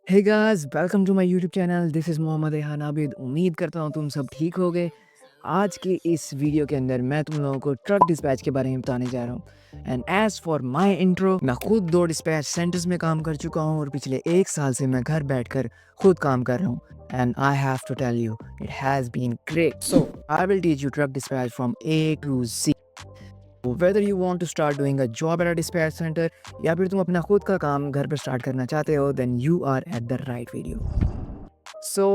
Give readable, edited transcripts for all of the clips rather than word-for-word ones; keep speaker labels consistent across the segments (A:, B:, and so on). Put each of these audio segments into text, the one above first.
A: Hey guys, welcome to my YouTube channel. This is Mohammad Rehan Abid. उम्मीद करता हूँ तुम सब ठीक होगे। आज की इस वीडियो के अंदर मैं तुम लोगों को ट्रक डिस्पैच के बारे में बताने जा रहा हूँ। And as for my intro, मैं खुद 2 डिस्पैच सेंटर्स में काम कर चुका हूँ और पिछले 1 साल से मैं घर बैठकर खुद काम कर रहा हूँ। And I have to tell you, it has been great. So I will teach you truck dispatch from A to Z. Whether you want to start doing a job at a dispatch center या फिर तुम अपना खुद का काम घर पर start करना चाहते हो, then you are at the right video. So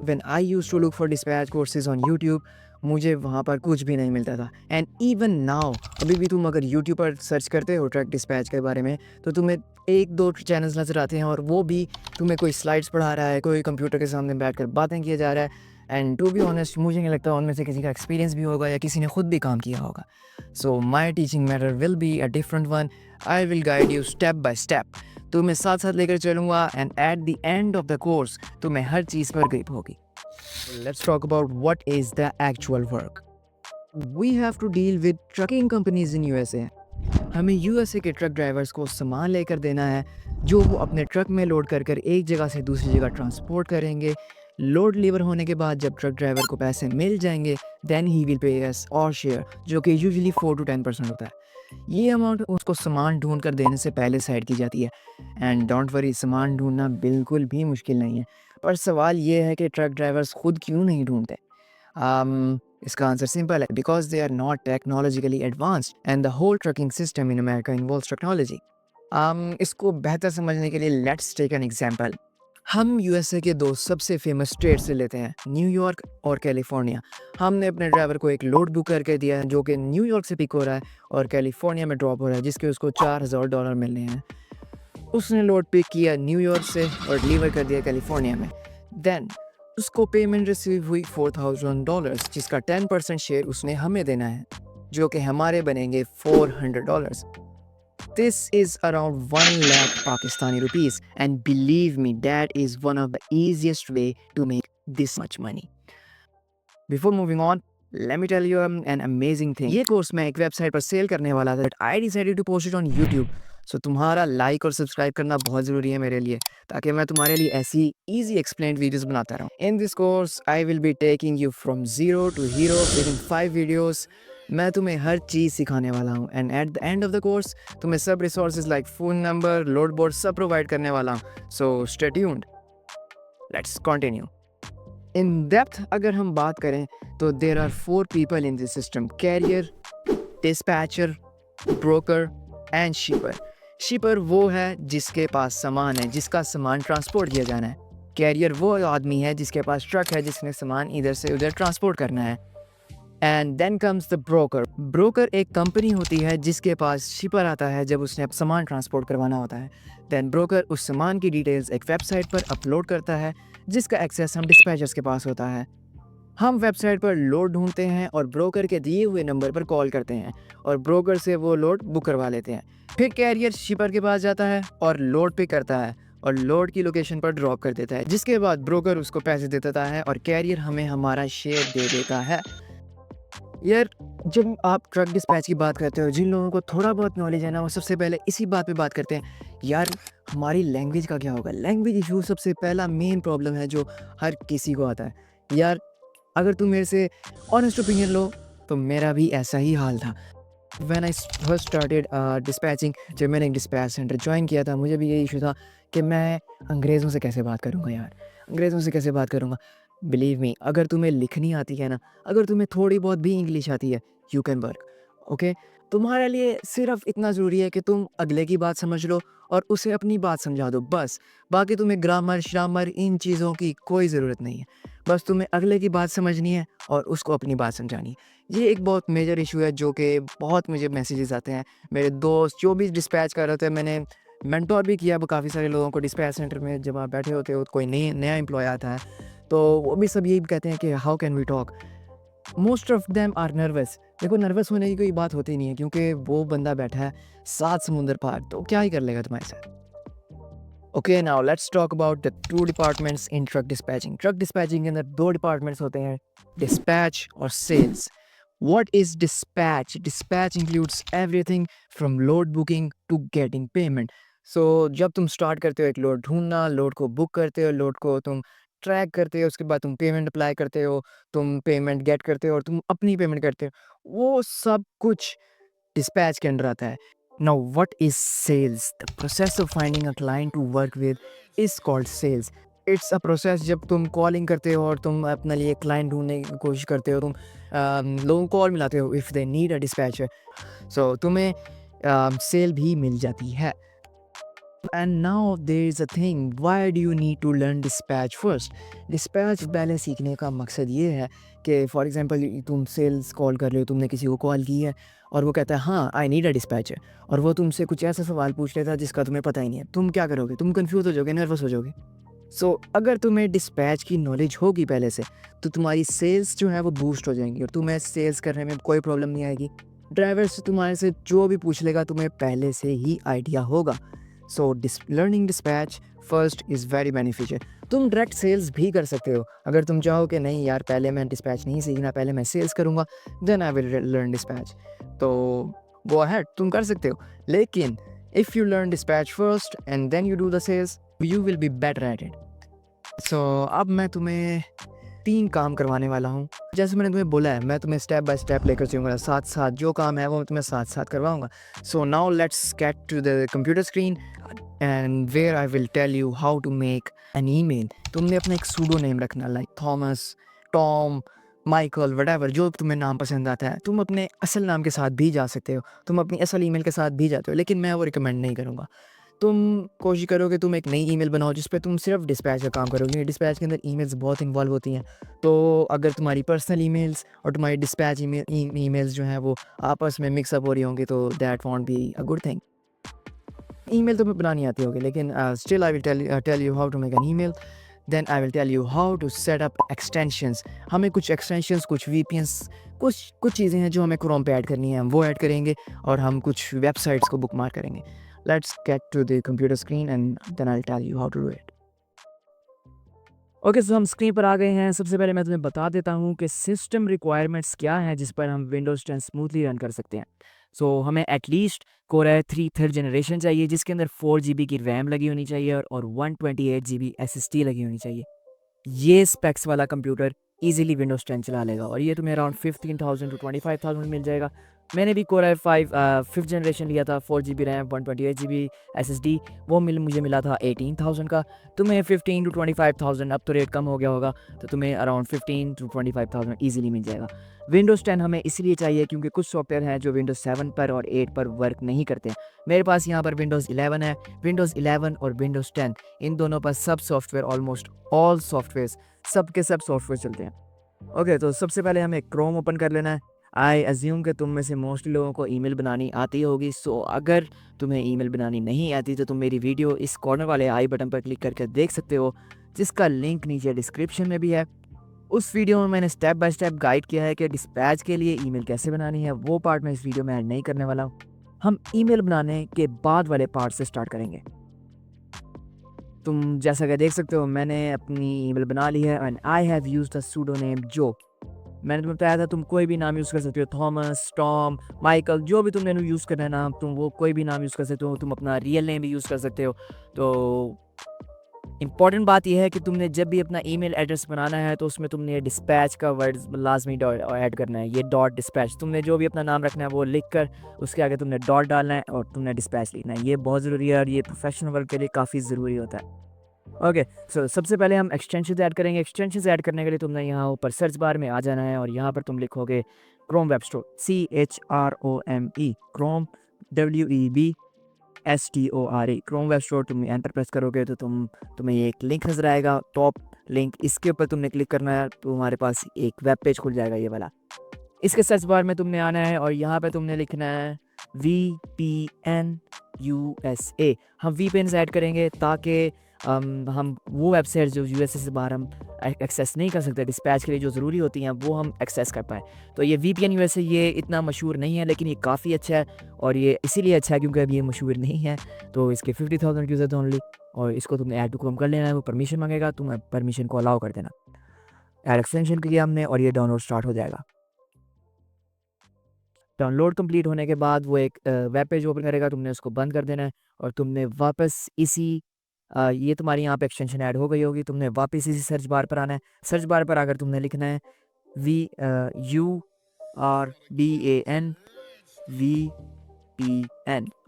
A: when I used to look for dispatch courses on YouTube, मुझे वहाँ पर कुछ भी नहीं मिलता था। एंड इवन नाउ, अभी भी तुम अगर यूट्यूब पर सर्च करते हो ट्रक डिस्पैच के बारे में, तो तुम्हें 1-2 चैनल्स नज़र आते हैं और वो भी तुम्हें कोई स्लाइड्स पढ़ा रहा है, कोई कंप्यूटर के सामने बैठकर बातें किया जा रहा है। एंड टू बी ऑनेस्ट, मुझे नहीं लगता उनमें से किसी का एक्सपीरियंस भी होगा या किसी ने खुद भी काम किया होगा। So my teaching matter will be a different one. I will guide you step by step. तुम्हें साथ साथ लेकर चलूँगा and at the end of the course तुम्हें हर चीज़ पर ग्रिप होगी। Let's talk about what is the actual work. We have to deal with trucking companies in USA. हमें यूएसए के ट्रक ड्राइवर्स को सामान लेकर देना है जो वो अपने ट्रक में लोड कर एक जगह से दूसरी जगह ट्रांसपोर्ट करेंगे। लोड डिलीवर होने के बाद जब ट्रक ड्राइवर को पैसे मिल जाएंगे, देन ही विल पे अस और शेयर, जो कि यूजुअली 4 to 10% होता है। ये अमाउंट उसको सामान ढूंढ कर देने से पहले साइड की जाती है। एंड डोंट वरी, सामान ढूंढना बिल्कुल भी मुश्किल नहीं है। पर सवाल ये है कि ट्रक ड्राइवर्स खुद क्यों नहीं ढूंढते? इसका आंसर सिंपल है, because they are not technologically advanced and the whole trucking system in America involves technology. इसको बेहतर समझने के लिए लेट्स टेक एन एग्जांपल। हम यूएसए के 2 सबसे फेमस स्टेट से लेते हैं, न्यूयॉर्क और कैलिफोर्निया। हमने अपने ड्राइवर को एक लोड बुक करके दिया है जो कि न्यूयॉर्क से पिक हो रहा है और कैलिफोर्निया में ड्रॉप हो रहा है, जिसके उसको $4000 मिलने हैं। उसने लोड पिक किया न्यूयॉर्क से और डिलीवर कर दिया कैलिफोर्निया में। देन उसको पेमेंट रिसीव हुई $4000, जिसका 10% शेयर उसने हमें देना है, जो कि हमारे बनेंगे $400। This is around 1 lakh Pakistani rupees, and believe me, that is one of the easiest way to make this much money. Before moving on, let me tell you an amazing thing. ये course मैं एक website पर cell करने वाला था, but I decided to post it on YouTube. So तुम्हारा like और subscribe करना बहुत ज़रूरी है मेरे लिए, ताकि मैं तुम्हारे लिए ऐसी easy explained videos बनाता रहूँ। In this course, I will be taking you from zero to hero within 5 videos. मैं तुम्हें हर चीज़ सिखाने वाला हूँ and at the end of the course तुम्हें सब resources like phone number, load board सब प्रोवाइड करने वाला हूँ। So stay tuned, let's continue. In depth अगर हम बात करें तो there are 4 people in this system: carrier, dispatcher, broker and shipper. Shipper वो है जिसके पास सामान है, जिसका सामान ट्रांसपोर्ट किया जाना है। कैरियर वो आदमी है जिसके पास ट्रक है, जिसने सामान इधर से उधर ट्रांसपोर्ट करना है। And then comes the broker. Broker एक कंपनी होती है जिसके पास शिपर आता है जब उसने सामान ट्रांसपोर्ट करवाना होता है। देन ब्रोकर उस सामान की डिटेल्स एक वेबसाइट पर अपलोड करता है, जिसका एक्सेस हम डिस्पैचर्स के पास होता है। हम वेबसाइट पर लोड ढूंढते हैं और ब्रोकर के दिए हुए नंबर पर कॉल करते हैं और ब्रोकर से वो लोड बुक करवा लेते हैं। फिर कैरियर शिपर के पास जाता है और लोड पिक करता है और लोड की लोकेशन पर ड्रॉप कर देता है, जिसके बाद ब्रोकर उसको पैसे दे देता है और कैरियर हमें हमारा शेयर दे देता है। यार, जब आप ट्रक डिस्पैच की बात करते हो, जिन लोगों को थोड़ा बहुत नॉलेज है ना, वो सबसे पहले इसी बात पे बात करते हैं, यार हमारी लैंग्वेज का क्या होगा। लैंग्वेज इशू सबसे पहला मेन प्रॉब्लम है जो हर किसी को आता है। यार, अगर तुम मेरे से ऑनेस्ट ओपिनियन लो तो मेरा भी ऐसा ही हाल था। When I first started dispatching, जब मैंने एक डिस्पैच सेंटर ज्वाइन किया था, मुझे भी यही इशू था कि मैं अंग्रेज़ों से कैसे बात करूँगा यार, अंग्रेज़ों से कैसे बात करूँगा। बिलीव मी, अगर तुम्हें लिखनी आती है ना, अगर तुम्हें थोड़ी बहुत भी इंग्लिश आती है, यू कैन वर्क, ओके। तुम्हारे लिए सिर्फ इतना ज़रूरी है कि तुम अगले की बात समझ लो और उसे अपनी बात समझा दो, बस। बाकी तुम्हें ग्रामर श्रामर इन चीज़ों की कोई ज़रूरत नहीं है। बस तुम्हें अगले की बात समझनी है और उसको अपनी बात समझानी है। ये एक बहुत मेजर इशू है जो कि बहुत मुझे मैसेजेस आते हैं। मेरे दोस्त जो भी डिस्पैच कर रहे थे, मैंने मेंटोर भी किया काफ़ी सारे लोगों को डिस्पैच सेंटर में। जब आप बैठे होते हो, कोई नया एम्प्लॉय आता है, तो वो भी सब यही कहते हैं कि how can we talk. Most of them are nervous. देखो, नर्वस होने की कोई बात होती नहीं है, क्योंकि वो बंदा बैठा है 7 समुंदर पार, तो क्या ही कर लेगा तुम्हारे साथ। Okay, now let's talk about the 2 departments in truck dispatching. Truck dispatching के अंदर 2 डिपार्टमेंट्स होते हैं, डिस्पैच और sales. What is dispatch? Dispatch includes everything from load booking to getting payment. जब तुम स्टार्ट करते हो एक लोड ढूँढना, लोड को बुक करते हो, लोड को तुम ट्रैक करते हो, उसके बाद तुम पेमेंट अप्लाई करते हो, तुम पेमेंट गेट करते हो और तुम अपनी पेमेंट करते हो। वो सब कुछ डिस्पैच के अंडर आता है। Now what is sales? The process of finding a client to work with is called sales. It's a process जब तुम कॉलिंग करते हो और तुम अपने लिए क्लाइंट ढूँढने की कोशिश करते हो, तुम लोगों को कॉल मिलाते हो if they need a dispatcher. तुम्हें सेल भी मिल जाती है। And now there is a thing, why do you need to learn dispatch first? Dispatch पहले सीखने का मकसद ये है कि फॉर एग्जांपल तुम सेल्स कॉल कर रहे हो, तुमने किसी को कॉल की है और वो कहता है हाँ आई नीड अ डिस्पैचर, और वो तुमसे कुछ ऐसा सवाल पूछ लेता है जिसका तुम्हें पता ही नहीं है। तुम क्या करोगे? तुम कंफ्यूज हो जाओगे, नर्वस हो जाओगे। अगर तुम्हें डिस्पैच की नॉलेज होगी पहले से, तो तुम्हारी सेल्स जो है वो बूस्ट हो जाएंगी और तुम्हें सेल्स करने में कोई प्रॉब्लम नहीं आएगी। ड्राइवर से तुम्हारे से जो भी पूछ लेगा, तुम्हें पहले से ही आइडिया होगा। Learning dispatch first is very beneficial. तुम डायरेक्ट सेल्स भी कर सकते हो। अगर तुम चाहो कि नहीं यार पहले मैं डिस्पैच नहीं सीखना, पहले मैं सेल्स करूँगा, then I will learn dispatch, तो गो अहेड, तुम कर सकते हो। लेकिन if you learn dispatch first and then you do the sales, you will be better at it. अब मैं तुम्हें 3 काम करवाने वाला हूँ। जैसे मैंने तुम्हें बोला है, मैं तुम्हें स्टेप बाय स्टेप लेकर चलूँगा, साथ-साथ जो काम है वो मैं तुम्हें साथ-साथ करवाऊँगा। Now let's get to the computer screen and where I will tell you how to make an email. तुमने अपना एक सूडो नेम रखना, like Thomas, Tom, Michael, whatever जो तुम्हें नाम पसंद आता है। तुम अपने असल नाम के साथ भी जा सकते हो, तुम अपनी असल ईमेल के साथ भी जाते हो, लेकिन मैं वो रिकमेंड नहीं करूँगा। तुम कोशिश करो कि तुम एक नई ईमेल बनाओ जिस पे तुम सिर्फ डिस्पैच का काम करोगे। डिस्पैच के अंदर ईमेल्स बहुत इन्वॉल्व होती हैं, तो अगर तुम्हारी पर्सनल ईमेल्स और तुम्हारी डिस्पैच ईमेल्स जो हैं वो आपस में मिक्सअप हो रही होंगी, तो that won't be a good thing. Email तुम्हें बनानी आती होगी, लेकिन still I will tell you how to make an email. Then I will tell you how to set up extensions. हमें कुछ एक्सटेंशंस, कुछ वीपीएन्स, कुछ चीज़ें हैं जो हमें क्रोम पे ऐड करनी है, हम वो ऐड करेंगे और हम कुछ वेबसाइट्स को बुकमार्क करेंगे। Let's get to the computer screen and then I will tell you how to do it. Okay, हम स्क्रीन पर आ गए हैं। सबसे पहले मैं तुम्हें बता देता हूँ कि सिस्टम रिक्वायरमेंट्स क्या हैं जिस पर हम विंडोज़ 10 स्मूथली रन कर सकते हैं। हमें at least core i3 third generation चाहिए जिसके अंदर 4 GB की रैम लगी होनी चाहिए और 128 GB SSD लगी होनी चाहिए। ये स्पेक्स वाला कंप्यूटर इजीली विंडोज़ 10 चला लेगा और ये तुम्हें अराउंड 15,000 टू 25,000 मिल जाएगा। मैंने भी कोर i5 5th जनरेशन लिया था, 4 GB रैम, 128 GB SSD, वो मुझे मिला था 18,000 का। तुम्हें 15 टू 25,000, अब तो रेट कम हो गया होगा, तो तुम्हें अराउंड 15 टू 25,000 ईजिली मिल जाएगा। विंडोज़ 10 हमें इसलिए चाहिए क्योंकि कुछ सॉफ्टवेयर हैं जो विंडोज़ 7 पर और 8 पर वर्क नहीं करते हैं। मेरे पास यहाँ पर विंडोज़ 11 है। विंडोज़ 11 और विंडोज़ 10 इन दोनों पर सब सॉफ्टवेयर, ऑलमोस्ट ऑल सॉफ्टवेयर्स, सब के सब सॉफ्टवेयर चलते हैं। ओके, तो सबसे पहले हमें क्रोम ओपन कर लेना है। आई अज्यूम कि तुम में से मोस्टली लोगों को ईमेल बनानी आती होगी। अगर तुम्हें ईमेल बनानी नहीं आती तो तुम मेरी वीडियो इस कॉर्नर वाले आई बटन पर क्लिक करके देख सकते हो, जिसका लिंक नीचे डिस्क्रिप्शन में भी है। उस वीडियो में मैंने स्टेप बाय स्टेप गाइड किया है कि डिस्पैच के लिए ईमेल कैसे बनानी है। वो पार्ट मैं इस वीडियो में ऐड नहीं करने वाला हूँ। हम ईमेल बनाने के बाद वाले पार्ट से स्टार्ट करेंगे। तुम जैसा कि देख सकते हो मैंने अपनी ईमेल बना ली है and I have used the pseudo name जो। मैंने तुम्हें बताया था तुम कोई भी नाम यूज़ कर सकते हो, थॉमस, टॉम, माइकल, जो भी तुमने यूज़ करना है नाम, तुम वो कोई भी नाम यूज़ कर सकते हो। तुम अपना रियल नेम भी यूज़ कर सकते हो। तो इम्पॉर्टेंट बात यह है कि तुमने जब भी अपना ईमेल एड्रेस बनाना है तो उसमें तुमने डिस्पैच का वर्ड लाजमी ऐड करना है। ये डॉट डिस्पैच, तुमने जो भी अपना नाम रखना है वो लिख कर उसके आगे तुमने डॉट डालना है और तुमने डिस्पैच लिखना है। ये बहुत ज़रूरी है और ये प्रोफेशनल वर्क के लिए काफ़ी ज़रूरी होता है। ओके, सबसे पहले हम एक्सटेंशंस ऐड करेंगे। एक्सटेंशंस ऐड करने के लिए तुमने यहाँ ऊपर सर्च बार में आ जाना है और यहाँ पर तुम लिखोगे Chrome web store, CHROME, Chrome, WEBSTORE, Chrome web store. तुम एंटर प्रेस करोगे तो तुम्हें ये एक लिंक नजर आएगा, टॉप लिंक, इसके ऊपर तुमने क्लिक करना है, तुम्हारे पास एक वेब पेज खुल जाएगा ये वाला। इसके सर्च बार में तुमने आना है और यहाँ पे तुमने लिखना है VPN USA। हम VPN ऐड करेंगे ताकि हम वो वेबसाइट जो USA से बाहर हम एक्सेस नहीं कर सकते, डिस्पैच के लिए जो ज़रूरी होती हैं वो हम एक्सेस कर पाएँ। तो ये VPN USA ये इतना मशहूर नहीं है, लेकिन ये काफ़ी अच्छा है और ये इसीलिए अच्छा है क्योंकि अब ये मशहूर नहीं है। तो इसके 50,000 यूज़र्स ओनली, और इसको तुमने ऐड टू क्रोम कर लेना है। वो परमिशन मांगेगा, तुम परमिशन को अलाउ कर देना। ऐड एक्सटेंशन किया हमने और ये डाउनलोड स्टार्ट हो जाएगा। डाउनलोड कंप्लीट होने के बाद वो एक वेब पेज ओपन करेगा, तुमने उसको बंद कर देना है और तुमने वापस ये तुम्हारी यहाँ पे एक्सटेंशन ऐड हो गई होगी, तुमने वापस इसी सर्च बार पर आना है। सर्च बार पर आकर तुमने लिखना है URBAN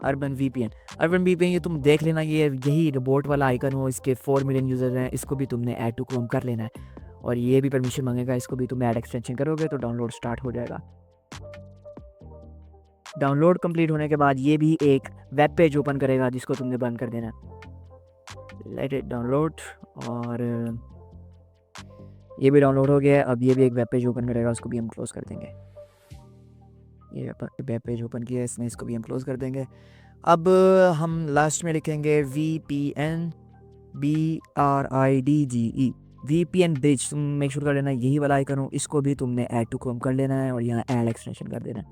A: urban VPN। Urban VPN ये तुम देख लेना, ये यही रोबोट वाला आइकन हो, इसके 4 मिलियन यूज़र हैं, इसको भी तुमने ऐड टू क्रोम कर लेना है। और ये भी परमिशन मांगेगा, इसको भी तुम ऐड एक्सटेंशन करोगे तो डाउनलोड स्टार्ट हो जाएगा। डाउनलोड कंप्लीट होने के बाद ये भी एक वेब पेज ओपन करेगा जिसको तुमने बंद कर देना है। लेट इट डाउनलोड, और ये भी डाउनलोड हो गया है। अब ये भी एक वेब पेज ओपन करेगा, उसको भी हम क्लोज़ कर देंगे। ये वेब पेज ओपन किया है इसने, इसको भी हम क्लोज़ कर देंगे। अब हम लास्ट में लिखेंगे VPN BRIDGE VPN ब्रिज। तुम मेक श्योर कर लेना यही वाला आइकन हो, इसको भी तुमने ऐड टू क्रोम कर लेना है और यहाँ ऐड एक्सटेंशन कर देना है।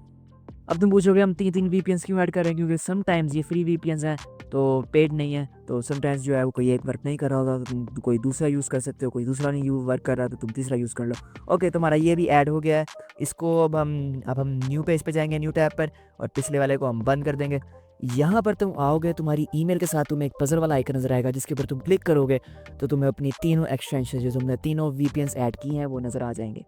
A: अब तुम पूछोगे हम तीन VPNs क्यों ऐड कर रहे हैं, क्योंकि समटाइम्स ये फ्री VPNs हैं तो पेड नहीं है, तो समटाइम्स जो है वो कोई एक वर्क नहीं कर रहा होगा तो तुम कोई दूसरा यूज़ कर सकते हो, कोई दूसरा नहीं वर्क कर रहा तो तुम तीसरा यूज़ कर लो। ओके, तुम्हारा ये भी ऐड हो गया है। इसको अब हम न्यू पेज पे जाएंगे, न्यू टैब पर, और पिछले वाले को हम बंद कर देंगे। यहाँ पर तुम आओगे, तुम्हारी ईमेल के साथ तुम्हें एक पजल वाला आइकन नजर आएगा, जिसके ऊपर तुम क्लिक करोगे तो तुम्हें अपनी तीनों एक्सटेंशन जो तुमने तीनों VPNs ऐड की हैं वो नज़र आ जाएंगे।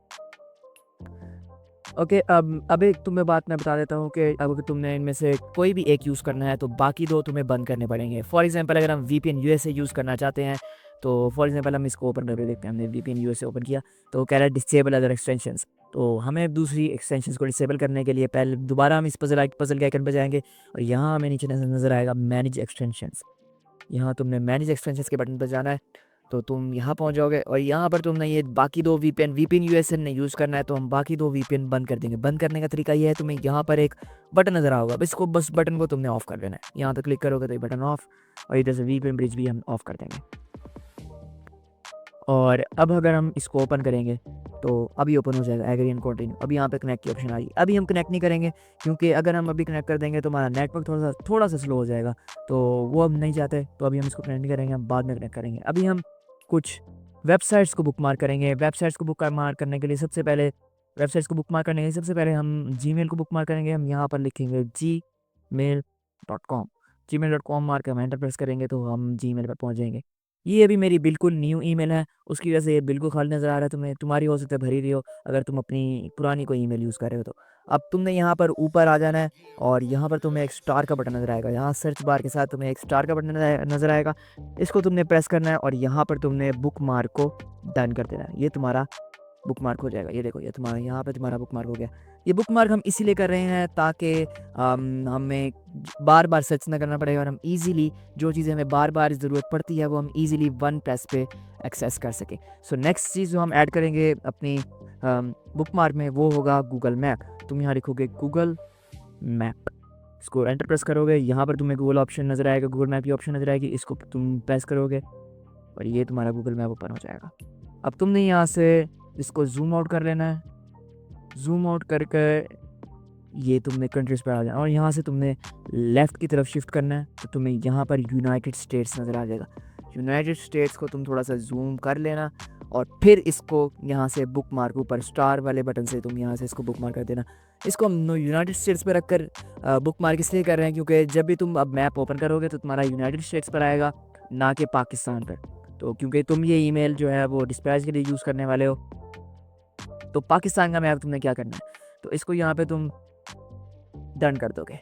A: ओके, अब एक तुम्हें बात मैं बता देता हूँ कि अगर तुमने इनमें से कोई भी एक यूज़ करना है तो बाकी दो तुम्हें बंद करने पड़ेंगे। फॉर एग्जांपल अगर हम VPN USA यूज़ करना चाहते हैं तो फॉर एग्जांपल हम इसको ओपन करके देखते हैं। हमने VPN USA ओपन किया तो कह रहा है डिसेबल अदर एक्सटेंशंस, तो हमें दूसरी एक्सटेंशंस को डिसेबल करने के लिए पहले दोबारा हम इस पजल के आइकन पर जाएंगे और यहाँ हमें नीचे नज़र आएगा मैनेज एक्सटेंशंस। यहाँ तुमने मैनेज एक्सटेंशंस के बटन पर जाना है, तो तुम यहाँ पहुँच जाओगे और यहाँ पर तुमने ये बाकी दो VPN USA ने यूज़ करना है, तो हम बाकी दो VPN बंद कर देंगे। बंद करने का तरीका ये है, तुम्हें यहाँ पर एक बटन नज़र आओगा, बस बटन को तुमने ऑफ़ कर देना है। यहाँ पर क्लिक करोगे तो ये बटन ऑफ, और इधर से VPN ब्रिज भी हम ऑफ़ कर देंगे। और अब अगर हम इसको ओपन करेंगे तो अभी ओपन हो जाएगा, एग्री एंड कंटिन्यू। अभी यहाँ पे कनेक्ट की ऑप्शन आ रही है। अभी हम कनेक्ट नहीं करेंगे क्योंकि अगर हम अभी कनेक्ट कर देंगे तो हमारा नेटवर्क थोड़ा सा स्लो हो जाएगा, तो वो हम नहीं चाहते, तो अभी हम इसको कनेक्ट नहीं करेंगे, हम बाद में कनेक्ट करेंगे। अभी हम कुछ वेबसाइट्स को बुकमार्क करेंगे। वेबसाइट्स को बुकमार्क करने के लिए सबसे पहले हम जीमेल को बुकमार्क करेंगे। हम यहाँ पर लिखेंगे gmail.com। gmail.com मार्क हम एंटर प्रेस करेंगे तो हम जीमेल पर पहुँच जाएंगे। ये अभी मेरी बिल्कुल न्यू ईमेल है, उसकी वजह से ये बिल्कुल खाली नज़र आ रहा है तुम्हें। तुम्हारी हो सकता है भरी रही हो अगर तुम अपनी पुरानी कोई ईमेल यूज़ कर रहे हो तो। अब तुमने यहाँ पर ऊपर आ जाना है और यहाँ पर तुम्हें एक स्टार का बटन नज़र आएगा। यहाँ सर्च बार के साथ तुम्हें एक स्टार का बटन नज़र आएगा, इसको तुमने प्रेस करना है और यहाँ पर तुमने बुक मार्क को डन कर देना है। ये तुम्हारा बुक मार्क हो जाएगा। ये देखो, ये तुम्हारा यहाँ पे तुम्हारा बुक मार्क हो गया। ये बुक मार्क हम इसीलिए कर रहे हैं ताकि हमें बार बार सर्च ना करना पड़ेगा और हम इजीली जो चीज़ें हमें बार बार ज़रूरत पड़ती है वो हम इजीली वन प्रेस पे एक्सेस कर सकें। सो नेक्स्ट चीज़ जो हम ऐड करेंगे अपनी बुक मार्क में वो होगा गूगल मैप। तुम यहाँ लिखोगे गूगल मैप, इसको एंटर प्रेस करोगे, यहाँ पर तुम्हें गूगल ऑप्शन नज़र आएगा, गूगल मैप की ऑप्शन नज़र आएगी, इसको तुम प्रेस करोगे और ये तुम्हारा गूगल मैप ओपन हो जाएगा। अब तुमने यहाँ से इसको जूम आउट कर लेना है। जूम आउट करके ये तुमने कंट्रीज़ पर आ जाना और यहाँ से तुमने लेफ़्ट की तरफ शिफ्ट करना है, तो तुम्हें यहाँ पर यूनाइटेड स्टेट्स नज़र आ जाएगा। यूनाइटेड स्टेट्स को तुम थोड़ा सा जूम कर लेना और फिर इसको यहाँ से बुक मार्क ऊपर स्टार वाले बटन से तुम यहाँ से इसको बुक मार्क कर देना। इसको हम यूनाइटेड स्टेट्स पर रख कर बुक मार्क इसलिए कर रहे हैं क्योंकि जब भी तुम अब मैप ओपन करोगे तो तुम्हारा यूनाइटेड स्टेट्स पर आएगा, ना कि पाकिस्तान पर। तो क्योंकि तुम ये ईमेल जो है वो डिस्पैच के लिए यूज़ करने वाले हो, तो पाकिस्तान का मैप तुमने क्या करना है, तो इसको यहाँ पे तुम डन कर दोगे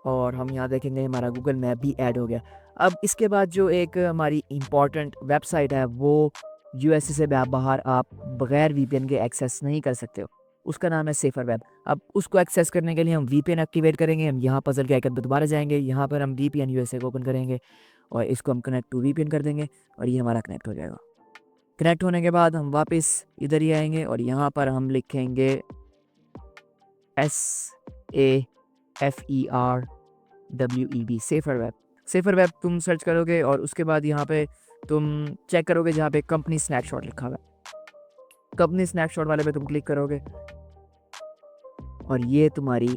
A: और हम यहाँ देखेंगे हमारा गूगल मैप भी ऐड हो गया। अब इसके बाद जो एक हमारी इम्पॉर्टेंट वेबसाइट है वो USA से बाहर आप बग़ैर VPN के एक्सेस नहीं कर सकते हो, उसका नाम है सेफर वेब। अब उसको एक्सेस करने के लिए हम VPN एक्टिवेट करेंगे। हम यहाँ पजल के आइकन पर दोबारा जाएंगे, यहाँ पर हम VPN USA को ओपन करेंगे और इसको हम कनेक्ट टू VPN कर देंगे और ये हमारा कनेक्ट हो जाएगा। कनेक्ट होने के बाद हम वापस इधर ही आएंगे और यहाँ पर हम लिखेंगे SAFERWEB safer web. Safer web तुम सर्च करोगे और उसके बाद यहाँ पे तुम चेक करोगे जहाँ पे कंपनी स्नैपशॉट लिखा हुआ है, कंपनी स्नैपशॉट वाले पे तुम क्लिक करोगे और ये तुम्हारी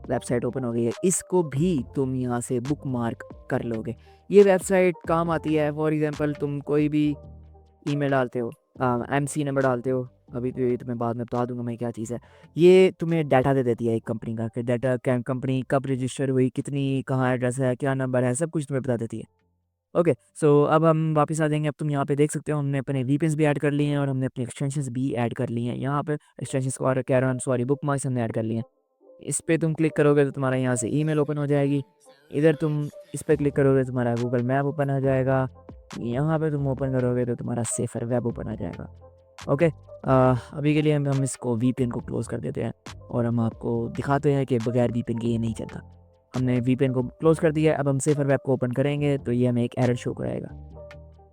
A: वेबसाइट ओपन हो गई है। इसको भी तुम यहाँ से बुक मार्क कर लोगे। ये वेबसाइट काम आती है, फॉर एग्जांपल तुम कोई भी ईमेल डालते हो, MC नंबर डालते हो, अभी तो ये तुम्हें बाद में बता दूंगा मैं क्या चीज़ है। ये तुम्हें डाटा दे देती है एक कंपनी का, कि डाटा कंपनी कब रजिस्टर हुई, कितनी, कहाँ एड्रेस है, क्या नंबर है, सब कुछ तुम्हें बता देती है। ओके, सो अब हम वापस आ जाएंगे। अब तुम यहाँ पे देख सकते हो हमने अपने वीपीएन्स भी ऐड कर लिए हैं और हमने अपनी एक्सटेंशंस भी ऐड कर ली हैं। यहाँ पे एक्सटेंशंस को और कह रहा हूँ, सॉरी, बुक मार्क्स हमने ऐड कर लिए हैं। इस पे तुम क्लिक करोगे तो तुम्हारा यहाँ से ईमेल ओपन हो जाएगी। इधर तुम इस पे क्लिक करोगे तो तुम्हारा गूगल मैप ओपन आ जाएगा। यहाँ पे तुम ओपन करोगे तो तुम्हारा सेफर वेब ओपन आ जाएगा। ओके, अभी के लिए हम इसको वीपीएन को क्लोज़ कर देते हैं और हम आपको दिखाते हैं कि बगैर वीपीएन के ये नहीं चलता। हमने वीपीएन को क्लोज़ कर दिया है। अब हम सेफर वेब को ओपन करेंगे तो ये हमें एक एरर शो कराएगा,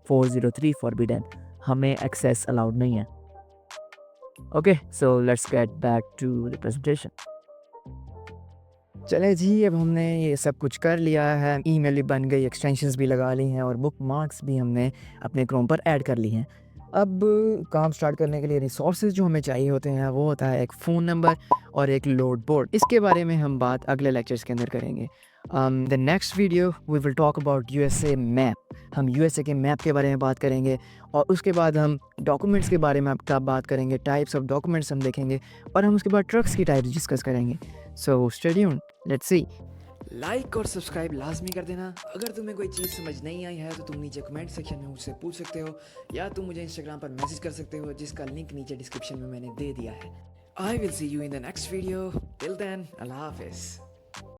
A: 403 फॉरबिडन, हमें एक्सेस अलाउड नहीं है। Okay, so let's get back to the presentation. चले जी, अब हमने ये सब कुछ कर लिया है, ईमेल भी बन गई, एक्सटेंशंस भी लगा ली हैं और बुक मार्क्स भी हमने अपने क्रोम पर ऐड कर ली हैं। अब काम स्टार्ट करने के लिए रिसोर्सेज जो हमें चाहिए होते हैं वो होता है एक फ़ोन नंबर और एक लोड बोर्ड। इसके बारे में हम बात अगले लेक्चर्स के अंदर करेंगे। The next video we will talk about USA map. हम यूएसए के मैप के बारे में बात करेंगे और उसके बाद हम डॉक्यूमेंट्स के बारे में आपका बात करेंगे, टाइप्स ऑफ डॉक्यूमेंट्स हम देखेंगे और हम उसके बाद ट्रक्स की टाइप्स डिस्कस करेंगे। सो stay tuned, let's see. Like और सब्सक्राइब लाजमी कर देना। अगर तुम्हें कोई चीज़ समझ नहीं आई है तो तुम नीचे कमेंट सेक्शन में मुझसे पूछ सकते हो या तुम मुझे इंस्टाग्राम पर मैसेज कर सकते हो, जिसका लिंक नीचे डिस्क्रिप्शन में मैंने दे दिया है। I will see you in the next video. Till then, अल्लाह हाफिज़।